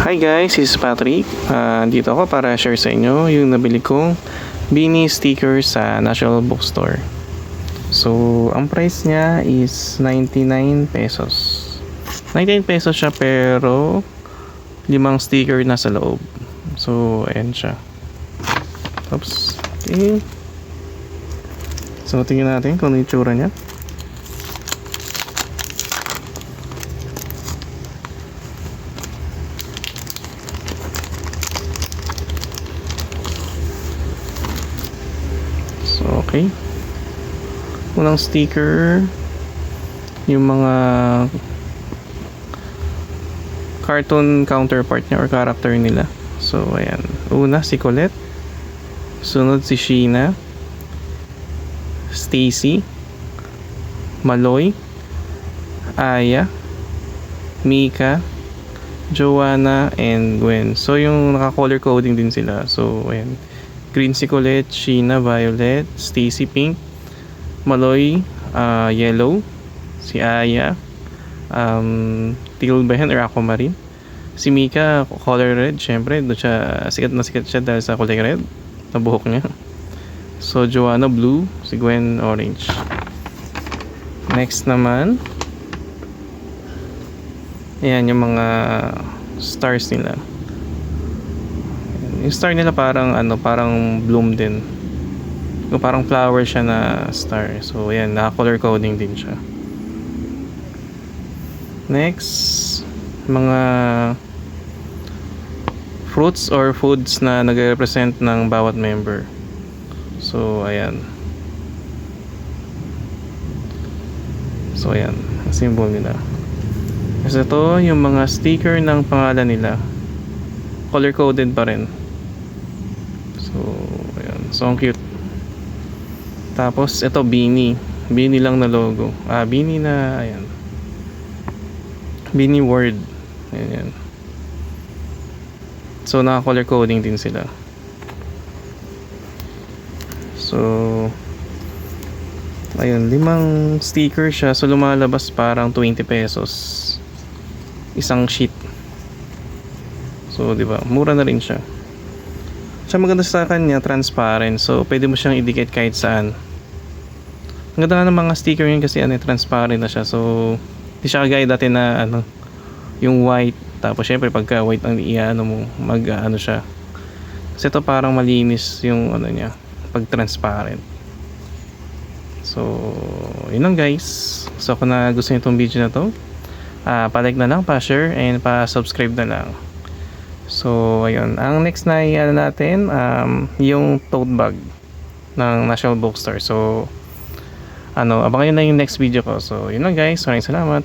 Hi guys, this is Patrick. Dito ako para share sa inyo yung nabili kong Beanie sticker sa National Bookstore. So, ang price niya is 99 pesos. 99 pesos siya pero 5 sticker na sa loob. So, ayan siya. Oops. Okay. So, tingnan natin kung ano yung tsura niya. So, okay. Unang sticker, yung mga cartoon counterpart niya or character nila. So, ayan. Una, si Colette. Sunod, si Sheena. Stacy. Maloy. Aya. Mika. Joanna, and Gwen. So, yung naka-color coding din sila. So, ayan. Green si Colette, Sheena, violet, Stacy, pink, Maloy, yellow, si Aya, teal ba yan or aquamarine, si Mika, color red, syempre, doon siya, sikat siya dahil sa kulay red, na buhok niya. So, Joanna, blue, si Gwen, orange. Next naman, ayan yung mga stars nila. Yung star nila parang parang bloom din. Yung parang flower siya na star. So ayan, naka-color coding din siya. Next, mga fruits or foods na nagre-represent ng bawat member. So ayan. So ayan, ang symbol nila. Kasi ito yung mga sticker ng pangalan nila. Color coded pa rin. So, ayan. So, ang cute. Tapos, ito, Beanie. Beanie lang na logo. Beanie na, ayan. Beanie word. Ayan, yan. So, naka-color coding din sila. So, ayun, 5 sticker siya. So, lumalabas parang 20 pesos. Isang sheet. So, di ba? Mura na rin siya. Siya maganda sa kanya, transparent. So, pwede mo siyang idikit kahit saan. Ang ganda nga ng mga sticker yun kasi transparent na siya. So, di siya kagaya dati na yung white. Tapos, syempre, pagka white ang mo, siya. Kasi ito parang malinis yung niya, pag transparent. So, yun lang guys. So, kung na gusto niyo itong video na to, pa-like na lang, pa-share, and pa-subscribe na lang. So, ayun. Ang next na natin, yung tote bag ng National Bookstore. So, abangan nyo na yung next video ko. So, yun lang guys. Maraming salamat.